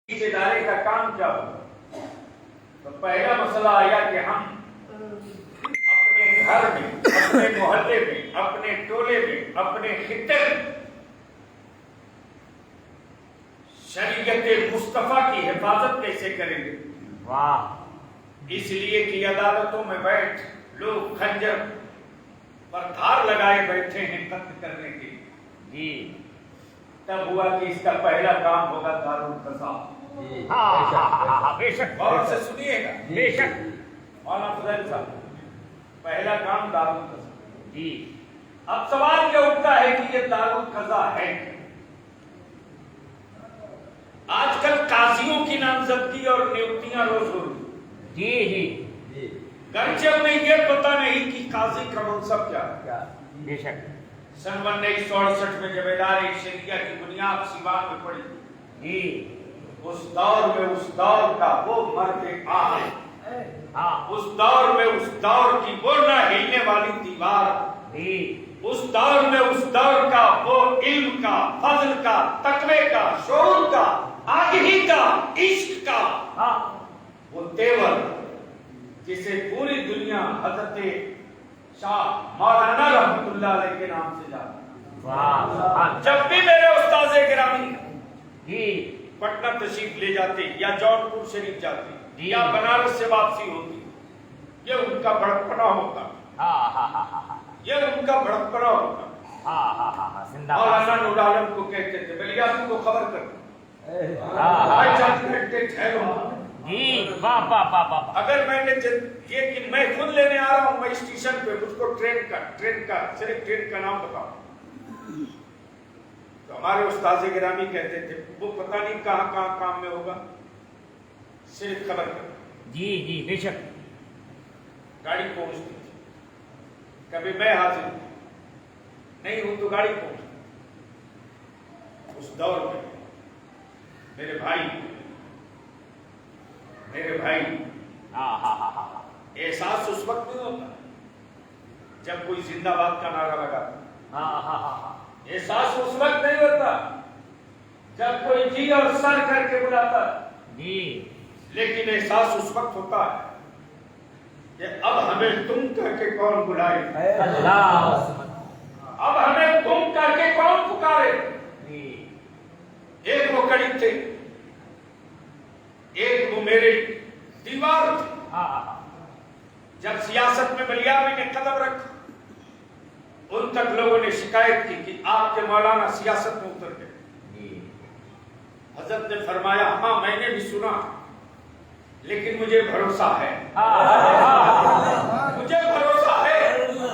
ادارے کا کام کیا ہوگا؟ تو پہلا مسئلہ آیا کہ ہم اپنے گھر میں، اپنے محلے میں، اپنے ٹولے میں، اپنے خطے میں شریعت مصطفیٰ کی حفاظت کیسے کریں گے؟ واہ! اس لیے کہ عدالتوں میں بیٹھ لوگ خنجر پر دھار لگائے بیٹھے ہیں قتل کرنے کے لیے۔ جی تب ہوا کہ اس کا پہلا کام ہوگا دارالقضاء۔ بے شک، غور سے سنیے گا، بے شک۔ مولانا فضیل صاحب، پہلا کام دارالقضاء۔ جی اب سوال یہ اٹھتا ہے کہ یہ دارالقضاء ہے کیا؟ آج کل قاضیوں کی نامزدگی اور نیوکتیاں روز ہو رہی، جی گرچہ انہیں یہ پتہ نہیں کہ قاضی کا منصب کیا ہے۔ بے شک۔ سن 1968 میں جب ادارے شریعہ کی بنیاد سیوان میں پڑی، جی اس دور میں اس دور کا وہ مرد آہن، اس دور میں اس دور کی وہ نہ ہلنے والی دیوار، جی اس دور میں اس دور کا وہ علم کا، فضل کا، تقوی کا، شعور کا، آگہی کا، عشق کا وہ تیور جسے پوری دنیا حضرت شاہ مولانا رحمت اللہ علیہ کے نام سے جاتا۔ واہ! جب بھی میرے استاذ گرامی جی پٹنہ تشریف لے جاتے یا جون پور شریف جاتے جی یا بنارس سے واپسی ہوتی، یہ ان کا بڑکپنا ہوتا، یہ ان کا بڑکپنا ہوتا۔ زندہ مولانا نور عالم کو کہتے تھے بلیا تم کو خبر کر باد۔ چند گھنٹے ٹھہرو، جی واہ واہ واہ واہ! اگر میں نے یہ کہ میں خود لینے آ رہا ہوں، میں اسٹیشن پہ مجھ کو ٹرین کا صرف ٹرین کا نام بتاؤ، تو ہمارے استاذ گرامی کہتے تھے وہ پتہ نہیں کہاں کہاں کام میں ہوگا، صرف خبر کر۔ جی بے شک۔ گاڑی پہنچتی تھی، کبھی میں حاضر ہوں، نہیں ہوں تو گاڑی پہنچتی۔ اس دور میں میرے بھائی احساس اس وقت نہیں ہوتا جب کوئی زندہ باد کا نعرہ لگاتا، احساس اس وقت نہیں ہوتا جب کوئی جی اور سر کر کے بلاتا، جی لیکن احساس اس وقت ہوتا ہے کہ اب ہمیں تم کر کے کون بلائے، اللہ! اب ہمیں تم کر کے کون پکارے۔ جی ایک وہ کڑی تھے، ایک وہ میرے دیوار تھے۔ جب سیاست میں بلیابی نے قدم رکھا، ان تک لوگوں نے شکایت کی کہ آپ کے مولانا سیاست میں اتر گئے۔ حضرت نے فرمایا ہاں میں نے بھی سنا، لیکن مجھے بھروسہ ہے، مجھے بھروسہ ہے،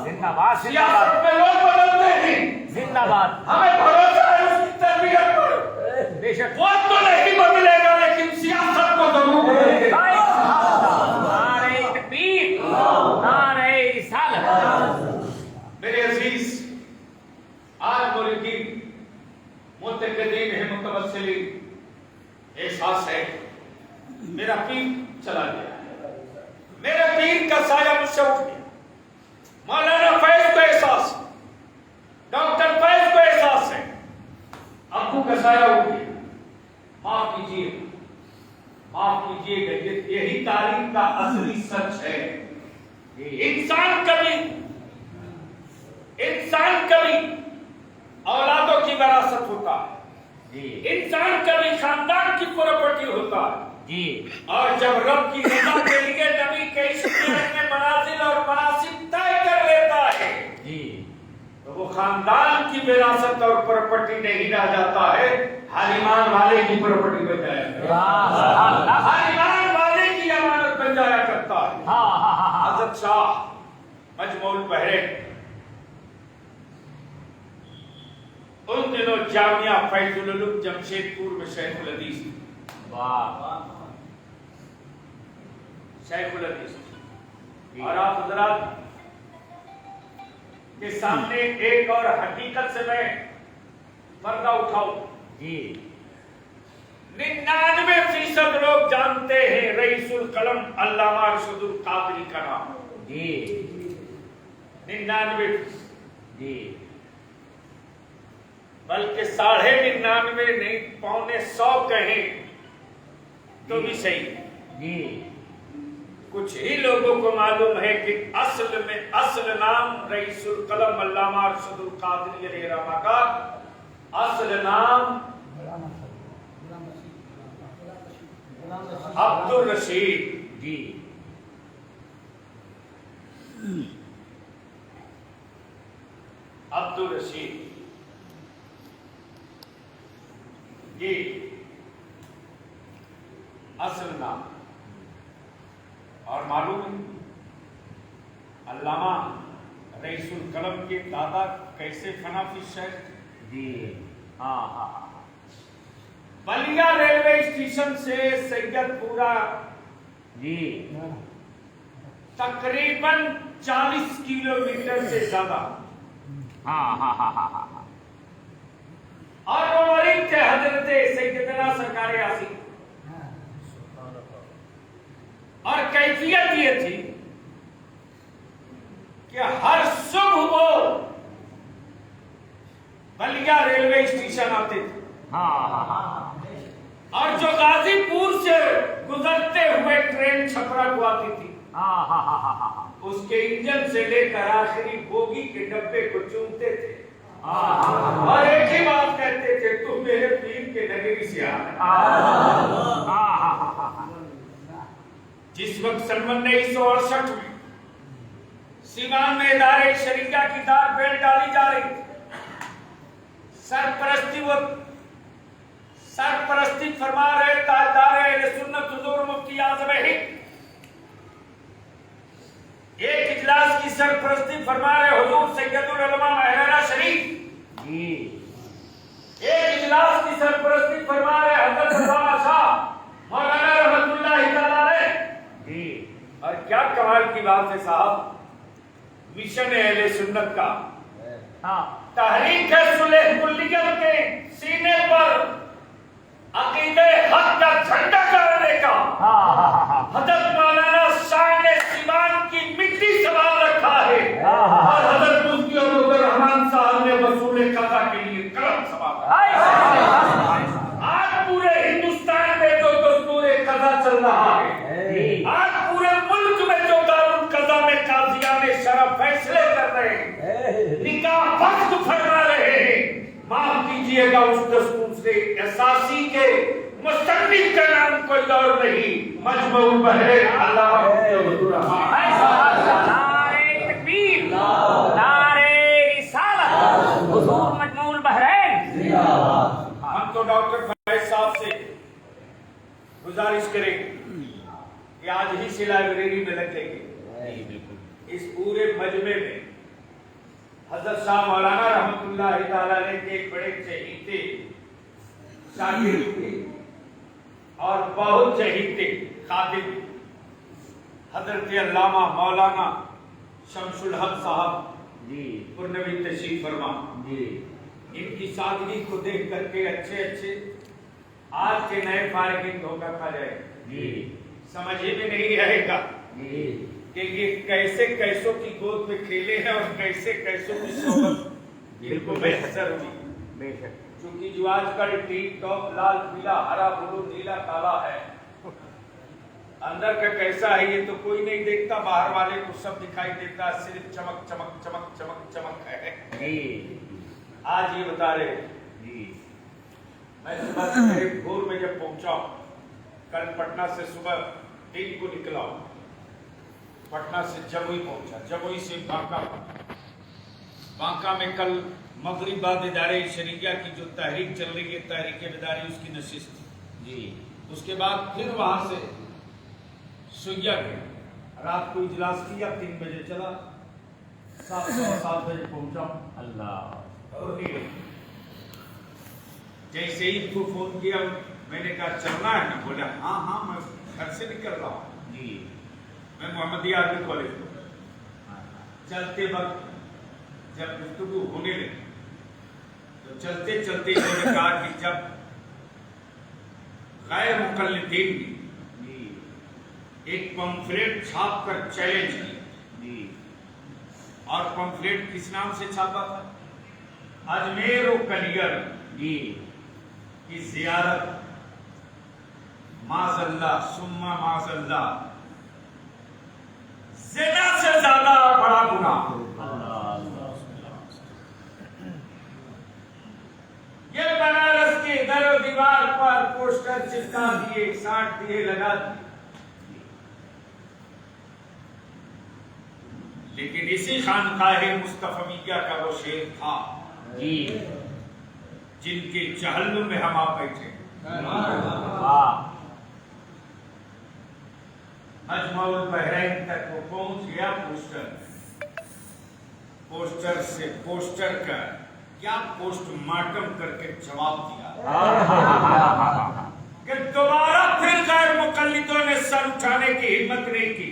زندہ باد! سیاست میں لوگ بدلتے ہیں، زندہ باد! ہمیں بھروسہ ہے اس کی تربیت پر۔ بے شک۔ وہ تو نہیں بدلے گا لیکن سیاست کو ضرور بدلے گا۔ نعرہ تکبیر! نعرہ رسالت! میرے عزیز، آج مریدین متقدین ہیں، متوسلین، احساس ہے میرا پیر چلا گیا، میرے پیر کا سایہ مجھ سے اٹھ گیا۔ مولانا فیض کو احساس ہے، ڈاکٹر فیض کو احساس ہے، ابو کا سایہ اٹھ گیا۔ معاف کیجیے، معاف کیجیے گا، یہی تاریخ کا اصلی سچ ہے۔ انسان کبھی اولادوں کی وراثت ہوتا ہے، انسان کبھی خاندان کی پراپرٹی ہوتا ہے، جی اور جب رب کی رضا کے لیے نبی کے عشق میں منازل اور مناسب طے کر لیتا ہے، تو وہ خاندان کی وراثت اور پراپرٹی نہیں رہ جاتا ہے، ہر ایمان والے کی پراپرٹی بن جایا، ہر ایمان والے کی امانت بن جایا کرتا ہے۔ حضرت شاہ مجموع البحرین ان دنوں جامعہ فیض العلوم جمشید پور میں شیخ الحدیث تھے، شیخ الحدیث، اور آپ حضرات کے سامنے ایک اور حقیقت سے میں پردہ اٹھاؤں۔ 99% لوگ جانتے ہیں رئیس القلم علامہ ارشد القادری کا نام، 99، بلکہ 99.5 نہیں، 125 کہیں تو بھی صحیح جی کچھ ہی لوگوں کو معلوم ہے کہ اصل نام رئیس القلم علامہ ارشد القادری علیہ رحمہ کا اصل نام عبد الرشید جی عبد الرشید جی اصل نام اور معلوم ہے علامہ رئیس القلم کے دادا کیسے فنا فی شہر جی ہاں ہاں ہاں بلیا ریلوے اسٹیشن سے سید پورہ جی تقریباً 40 کلومیٹر سے زیادہ ہاں ہاں ہاں ہاں ہاں اور وہ مرید تھے حضرت سیدنا سرکار یاسین اور کیفیت یہ تھی کہ ہر صبح وہ بلیا ریلوے اسٹیشن آتے تھے ہاں ہاں ہاں اور جو غازی پور سے گزرتے ہوئے ٹرین چھپرا کو آتی تھی ہاں ہاں ہاں ہاں ہاں اس کے انجن سے لے کر آخری بوگی کے ڈبے کو چومتے تھے اور ایک ہی بات کہتے تھے تم میرے پیر کے نگری سے جس وقت سن 1968 میں سیوان میں ادارے شریعہ کی دار بیل ڈالی جا رہی تھی سرپرستی فرما رہے تاجدار اہل سنت حضور مفتی اعظم ہند ایک اجلاس کی سرپرستی فرما رہے حضور سید العلماء مہرانا شریف جی ایک اجلاس کی سرپرستی فرما رہے حضرت علامہ شاہ مولانا رحمۃ اللہ تعالی علیہ جی اور کیا کمال کی بات ہے صاحب مشن اہل سنت کا ہاں تحریک صلح کلیت کے سینے پر عقیدہ حق کا جھنڈا گاڑنے کا حضرت مولانا شاہ نے سیوان کی مٹی سنبھال رکھا ہے اور حضرت مفتی عبد الرحمان صاحب نے وصول قضا کے لیے قلم سنبھالا آج پورے ہندوستان میں جو دستور قضا چل رہا ہے آج پورے ملک میں جو دارالقضا میں قاضیان شرع فیصلے کر رہے ہیں نکاح وقت فرما رہے ہیں معاف کیجئے گا اس دستور سے اساسی کے مصنف کا نام کوئی اور نہیں مجمع البحرین علامہ عبد الرحمان نعرہ تکبیر نعرہ رسالت حضور مجمع البحرین ہم تو ڈاکٹر فیض صاحب سے گزارش کریں کہ آج ہی سے لائبریری میں لگے گے اس پورے مجمع میں حضرت شاہ مولانا رحمۃ اللہ تعالی علیہ کے ایک بڑے چہیتے شاگرد تھے اور بہت چہیتے خادم حضرت علامہ مولانا شمس الحق صاحب جی پرنوی تشریف فرما جی ان کی سادگی کو دیکھ کر کے اچھے آج کے نئے فارغین دھوکہ کھا جائے جی سمجھ ہی میں نہیں رہے گا جی کہ یہ کیسے کیسوں کی گود میں کھیلے ہیں اور کیسے کیسوں کی صحبت بالکل بہتر ہوئی بے شک چونکہ جو آج کل ٹیپ ٹاپ لال پیلا ہرا بلو نیلا کالا ہے اندر کا کیسا ہے یہ تو کوئی نہیں دیکھتا باہر والے کو سب دکھائی دیتا صرف چمک چمک چمک چمک چمک ہے جی آج یہ بتا رہے جی میں صبح سویرے بھور میں جب پہنچا کل پٹنہ سے صبح 3 کو نکلا پٹنہ سے جموئی پہنچا جموئی سے بانکا میں کل مغرب بعد ادارے شریعہ کی جو تحریک چل رہی ہے تحریک بیداری اس کی نشست جی اس کے بعد پھر وہاں سے سویا گیا رات کو اجلاس کیا 3 بجے چلا 7 بجے پہنچا اللہ اور جیسے ہی کو فون کیا میں نے کہا چلنا ہے نا بولا ہاں میں گھر سے نکل رہا ہوں جی میں محمدیہ عربی کالج میں چلتے وقت جب گفتگو ہونے لگی تو چلتے چلتے انہوں نے کہا کہ جب غیر مقلدین نے ایک پمفلیٹ چھاپ کر چیلنج کی اور پمفلیٹ کس نام سے چھاپا تھا اجمیر و کلیگر جی کی زیارت معاذ اللہ ثم معاذ اللہ زنا سے زیادہ بڑا گناہ یہ بنارس کے در و دیوار پر پوسٹر چپکا دیے، سانٹ دیے، لگا دیے، لیکن اسی خانقاہ مصطفیہ کا وہ شیر تھا جی جن کے جہنم میں ہم آپ بیٹھے۔ واہ مجمع البحرین تک وہ پہنچ گیا پوسٹر سے پوسٹر کا کیا پوسٹ مارٹم کر کے جواب دیا کہ دوبارہ پھر غیر مقلدوں نے سر اٹھانے کی ہمت نہیں کی۔